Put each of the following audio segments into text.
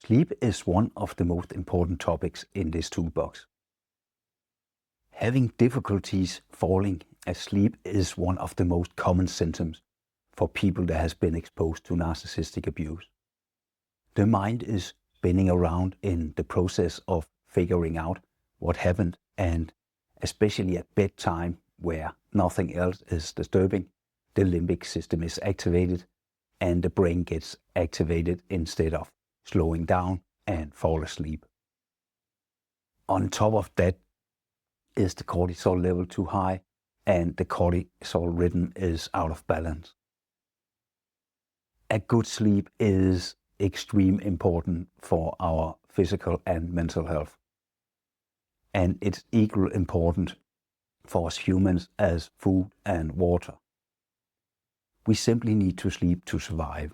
Sleep is one of the most important topics in this toolbox. Having difficulties falling asleep is one of the most common symptoms for people that has been exposed to narcissistic abuse. The mind is spinning around in the process of figuring out what happened, and especially at bedtime where nothing else is disturbing, the limbic system is activated and the brain gets activated instead of slowing down and fall asleep. On top of that is the cortisol level too high, and the cortisol rhythm is out of balance. A good sleep is extremely important for our physical and mental health. And it's equally important for us humans as food and water. We simply need to sleep to survive.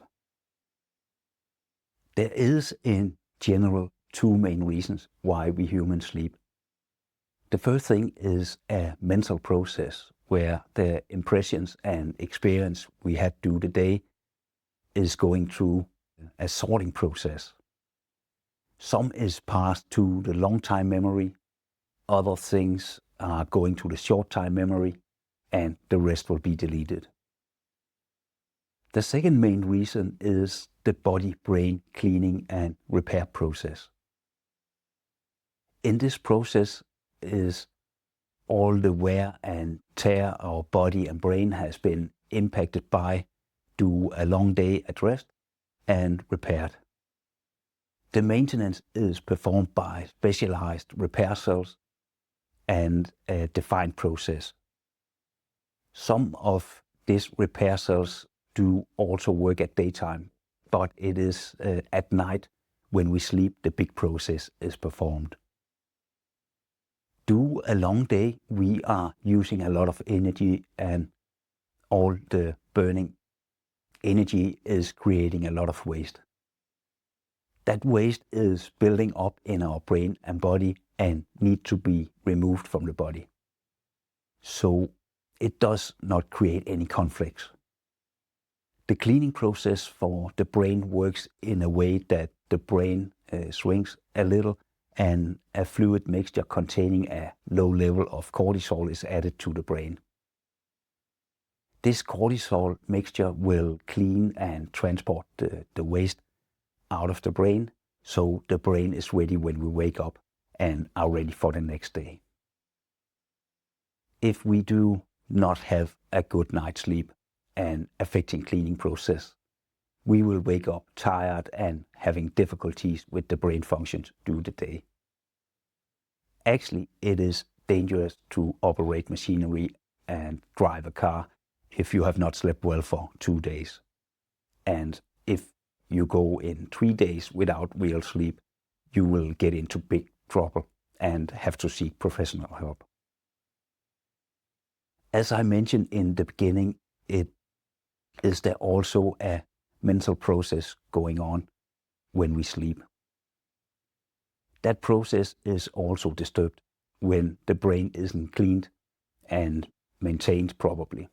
There is in general two main reasons why we humans sleep. The first thing is a mental process where the impressions and experience we had through the day is going through a sorting process. Some is passed to the long-time memory, other things are going to the short-time memory, and the rest will be deleted. The second main reason is the body-brain cleaning and repair process. In this process is all the wear and tear our body and brain has been impacted by due a long day at rest and repaired. The maintenance is performed by specialized repair cells and a defined process. Some of these repair cells do also work at daytime, but it is at night when we sleep the big process is performed. Due a long day, we are using a lot of energy, and all the burning energy is creating a lot of waste. That waste is building up in our brain and body and need to be removed from the body. So it does not create any conflicts. The cleaning process for the brain works in a way that the brain shrinks a little, and a fluid mixture containing a low level of cortisol is added to the brain. This cortisol mixture will clean and transport the waste out of the brain, so the brain is ready when we wake up and are ready for the next day. If we do not have a good night's sleep and affecting cleaning process, we will wake up tired and having difficulties with the brain functions through the day. Actually, it is dangerous to operate machinery and drive a car if you have not slept well for 2 days. And if you go in 3 days without real sleep, you will get into big trouble and have to seek professional help. As I mentioned in the beginning, is there also a mental process going on when we sleep. That process is also disturbed when the brain isn't cleaned and maintained properly.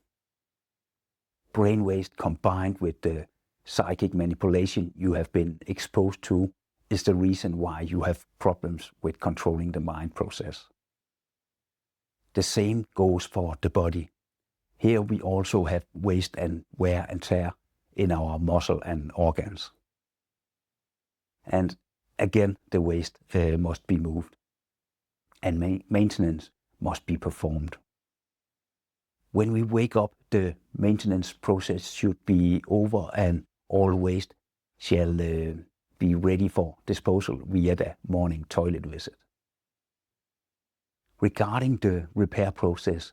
Brain waste combined with the psychic manipulation you have been exposed to is the reason why you have problems with controlling the mind process. The same goes for the body. Here we also have waste and wear and tear in our muscle and organs. And again, the waste must be moved and maintenance must be performed. When we wake up, the maintenance process should be over and all waste shall be ready for disposal via the morning toilet visit. Regarding the repair process,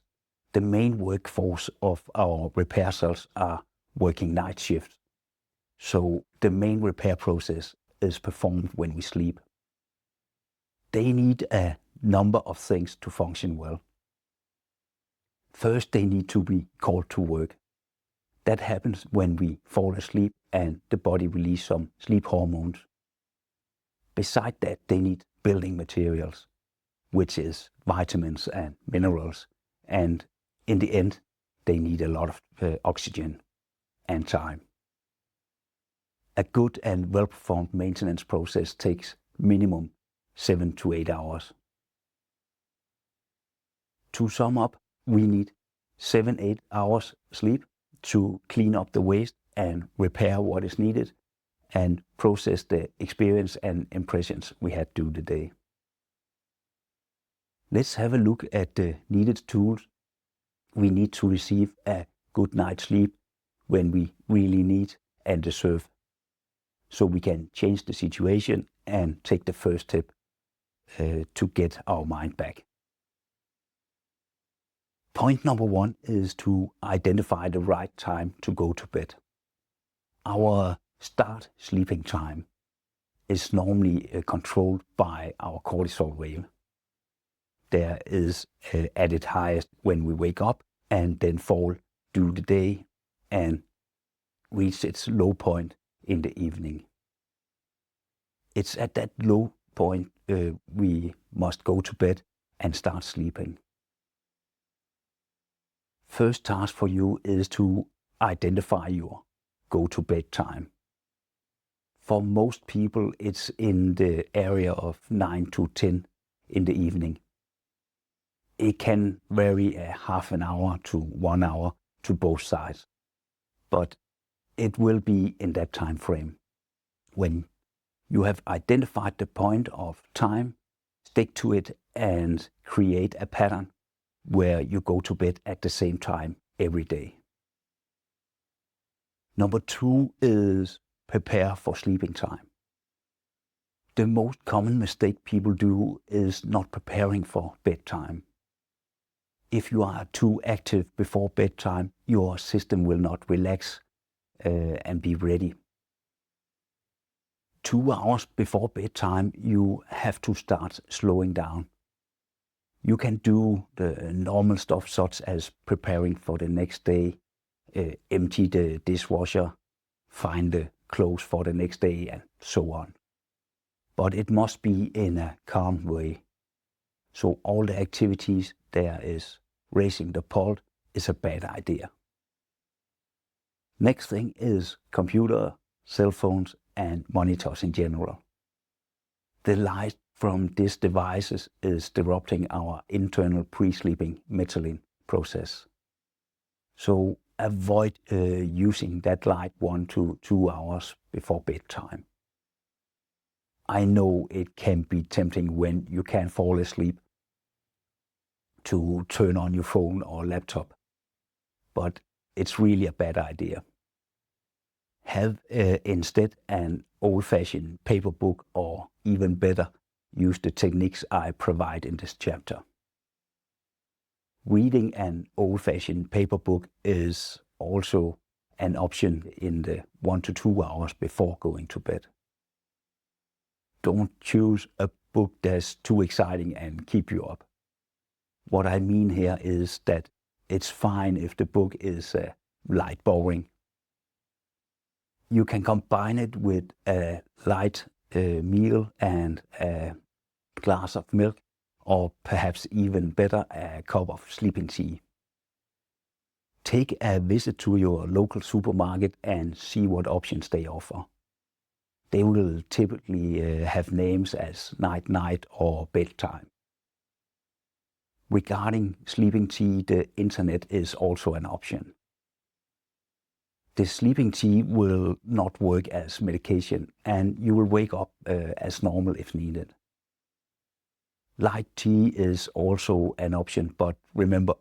the main workforce of our repair cells are working night shifts. So the main repair process is performed when we sleep. They need a number of things to function well. First, they need to be called to work. That happens when we fall asleep and the body releases some sleep hormones. Beside that, they need building materials, which is vitamins and minerals, and in the end, they need a lot of oxygen and time. A good and well-performed maintenance process takes minimum 7 to 8 hours. To sum up, we need 7-8 hours sleep to clean up the waste and repair what is needed and process the experience and impressions we had through the day. Let's have a look at the needed tools we need to receive a good night's sleep when we really need and deserve, so we can change the situation and take the first step to get our mind back. Point number 1 is to identify the right time to go to bed. Our start sleeping time is normally controlled by our cortisol wave. There is at its highest when we wake up and then fall through the day and reach its low point in the evening. It's at that low point we must go to bed and start sleeping. First task for you is to identify your go-to-bed time. For most people, it's in the area of 9 to 10 in the evening. It can vary a half an hour to 1 hour to both sides, but it will be in that time frame. When you have identified the point of time, stick to it and create a pattern where you go to bed at the same time every day. Number 2 is prepare for sleeping time. The most common mistake people do is not preparing for bedtime. If you are too active before bedtime, your system will not relax and be ready. 2 hours before bedtime, you have to start slowing down. You can do the normal stuff such as preparing for the next day, empty the dishwasher, find the clothes for the next day, and so on. But it must be in a calm way. So all the activities there is raising the pulse is a bad idea. Next thing is computer, cell phones, and monitors in general. The light from these devices is disrupting our internal pre-sleeping melatonin process. So avoid using that light 1 to 2 hours before bedtime. I know it can be tempting when you can't fall asleep to turn on your phone or laptop, but it's really a bad idea. Have instead an old-fashioned paper book, or even better, use the techniques I provide in this chapter. Reading an old-fashioned paper book is also an option in the 1 to 2 hours before going to bed. Don't choose a book that's too exciting and keep you up. What I mean here is that it's fine if the book is light boring. You can combine it with a light meal and a glass of milk, or perhaps even better, a cup of sleeping tea. Take a visit to your local supermarket and see what options they offer. They will typically have names as night-night or bedtime. Regarding sleeping tea, the internet is also an option. The sleeping tea will not work as medication, and you will wake up as normal if needed. Light tea is also an option, but remember,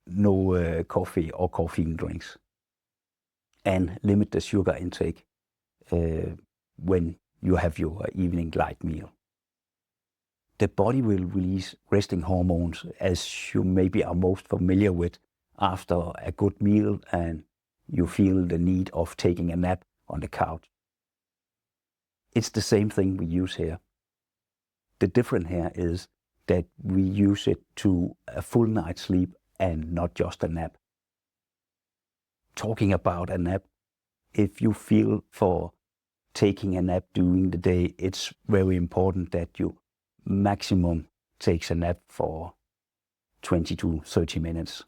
no coffee or caffeine drinks. And limit the sugar intake when you have your evening light meal. The body will release resting hormones, as you maybe are most familiar with after a good meal and you feel the need of taking a nap on the couch. It's the same thing we use here. The difference here is that we use it to a full night's sleep and not just a nap. Talking about a nap, if you feel for taking a nap during the day, it's very important that you maximum takes a nap for 20 to 30 minutes.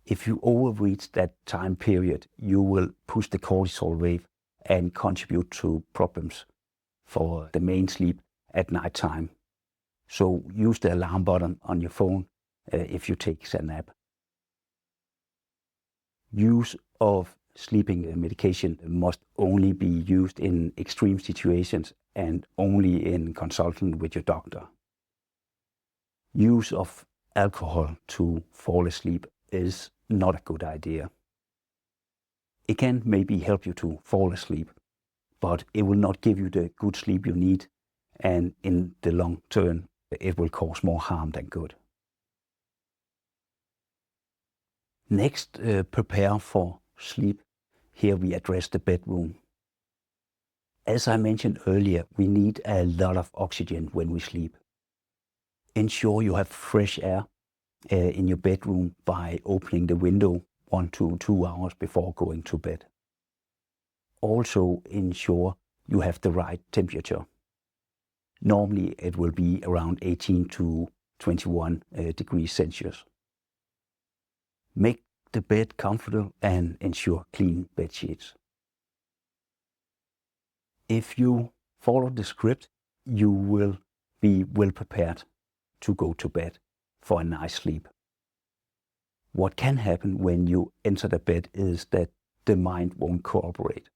If you overreach that time period, you will push the cortisol wave and contribute to problems for the main sleep at night time. So use the alarm button on your phone if you take a nap. Use of sleeping medication must only be used in extreme situations and only in consulting with your doctor. Use of alcohol to fall asleep is not a good idea. It can maybe help you to fall asleep, but it will not give you the good sleep you need, and in the long term, it will cause more harm than good. Next, prepare for sleep. Here we address the bedroom. As I mentioned earlier, we need a lot of oxygen when we sleep. Ensure you have fresh air in your bedroom by opening the window 1 to 2 hours before going to bed. Also ensure you have the right temperature. Normally it will be around 18 to 21 degrees Celsius. Make the bed comfortable and ensure clean bed sheets. If you follow the script, you will be well prepared to go to bed for a nice sleep. What can happen when you enter the bed is that the mind won't cooperate.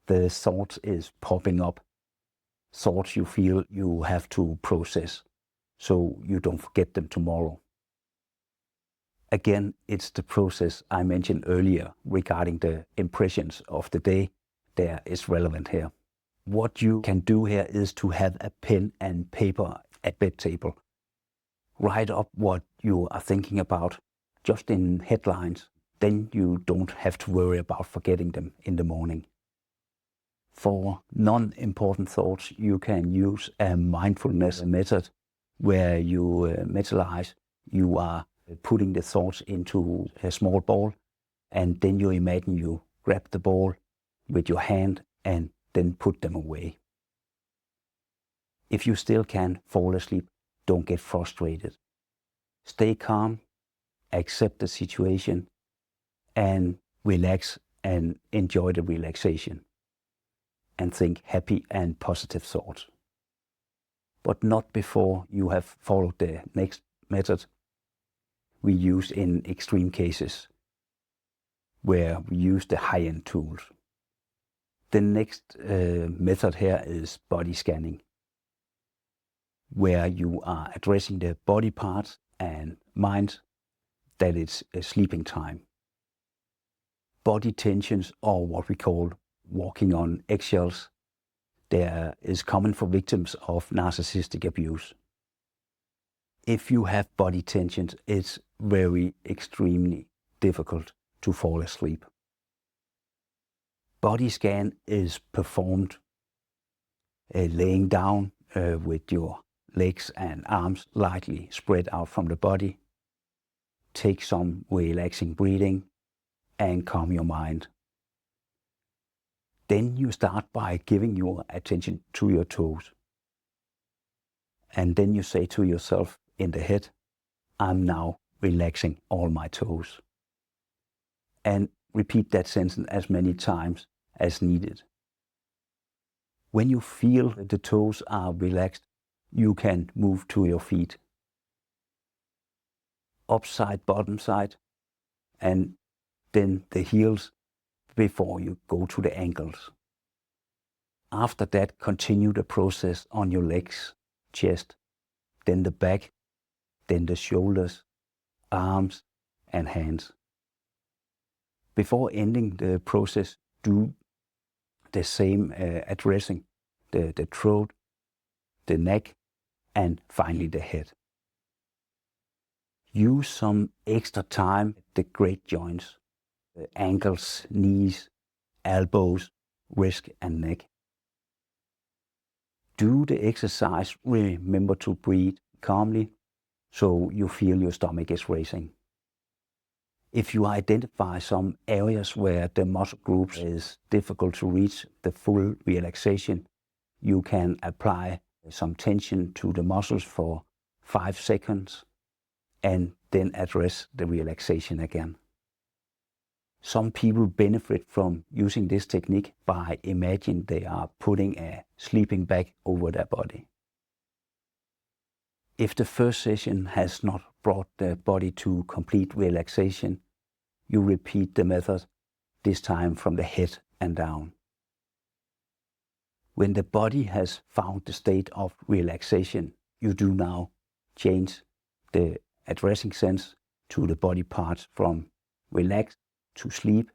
The thoughts is popping up, thoughts you feel you have to process, so you don't forget them tomorrow. Again, it's the process I mentioned earlier regarding the impressions of the day that is relevant here. What you can do here is to have a pen and paper at bed table. Write up what you are thinking about, just in headlines. Then you don't have to worry about forgetting them in the morning. For non-important thoughts, you can use a mindfulness method where you mentalize. You are putting the thoughts into a small ball, and then you imagine you grab the ball with your hand and then put them away. If you still can't fall asleep, don't get frustrated. Stay calm, accept the situation, and relax and enjoy the relaxation. And think happy and positive thoughts. But not before you have followed the next method we use in extreme cases, where we use the high-end tools. The next method here is body scanning, where you are addressing the body parts and mind that it's a sleeping time. Body tensions, or what we call walking on eggshells, there is common for victims of narcissistic abuse. If you have body tensions, it's very extremely difficult to fall asleep. Body scan is performed laying down with your legs and arms lightly spread out from the body. Take some relaxing breathing and calm your mind. Then you start by giving your attention to your toes. And then you say to yourself in the head, I'm now relaxing all my toes. And repeat that sentence as many times as needed. When you feel that the toes are relaxed, you can move to your feet. Upside, bottom side, and then the heels before you go to the ankles. After that, continue the process on your legs, chest, then the back, then the shoulders, arms, and hands. Before ending the process, do the same addressing the throat, the neck, and finally the head. Use some extra time at the great joints, the ankles, knees, elbows, wrist, and neck. Do the exercise, remember to breathe calmly so you feel your stomach is racing. If you identify some areas where the muscle groups is difficult to reach the full relaxation, you can apply some tension to the muscles for 5 seconds and then address the relaxation again. Some people benefit from using this technique by imagining they are putting a sleeping bag over their body. If the first session has not brought the body to complete relaxation, you repeat the method, this time from the head and down. When the body has found the state of relaxation, you do now change the addressing sense to the body parts from relax to sleep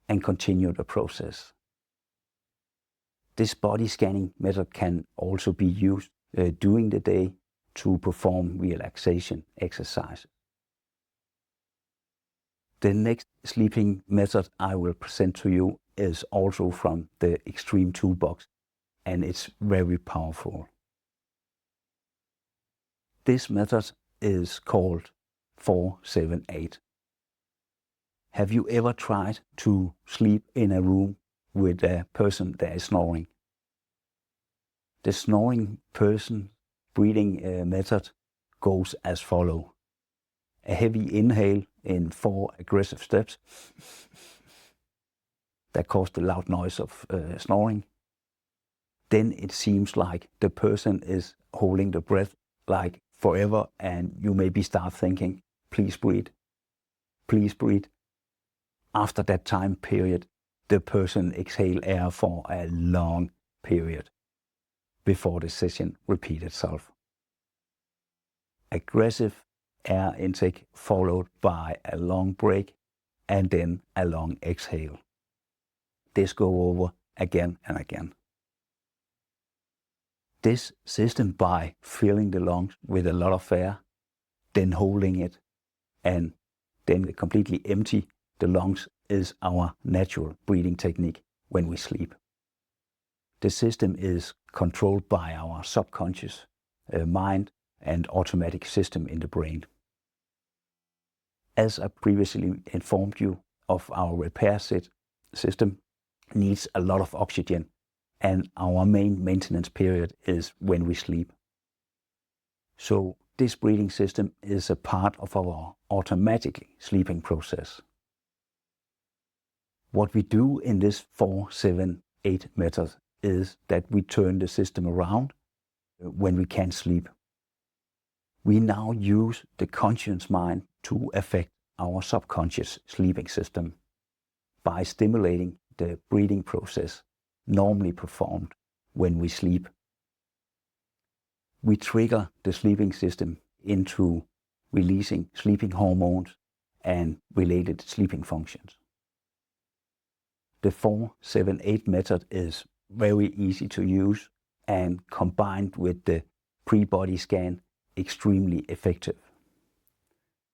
and continue the process. This body scanning method can also be used during the day to perform relaxation exercises. The next sleeping method I will present to you is also from the Extreme Toolbox, and it's very powerful. This method is called 4-7-8. Have you ever tried to sleep in a room with a person that is snoring? The snoring person breathing method goes as follows. A heavy inhale in 4 aggressive steps that cause the loud noise of snoring. Then it seems like the person is holding the breath like forever, and you maybe start thinking, please breathe, please breathe. After that time period, the person exhale air for a long period before the session repeats itself. Aggressive air intake followed by a long break and then a long exhale. This goes over again and again. This system, by filling the lungs with a lot of air, then holding it, and then completely empty the lungs, is our natural breathing technique when we sleep. The system is controlled by our subconscious mind and automatic system in the brain. As I previously informed you of, our repair system needs a lot of oxygen, and our main maintenance period is when we sleep. So this breathing system is a part of our automatically sleeping process. What we do in this 4-7-8 method is that we turn the system around when we can't sleep. We now use the conscious mind to affect our subconscious sleeping system by stimulating the breathing process normally performed when we sleep. We trigger the sleeping system into releasing sleeping hormones and related sleeping functions. The 4-7-8 method is very easy to use, and combined with the pre-body scan, extremely effective.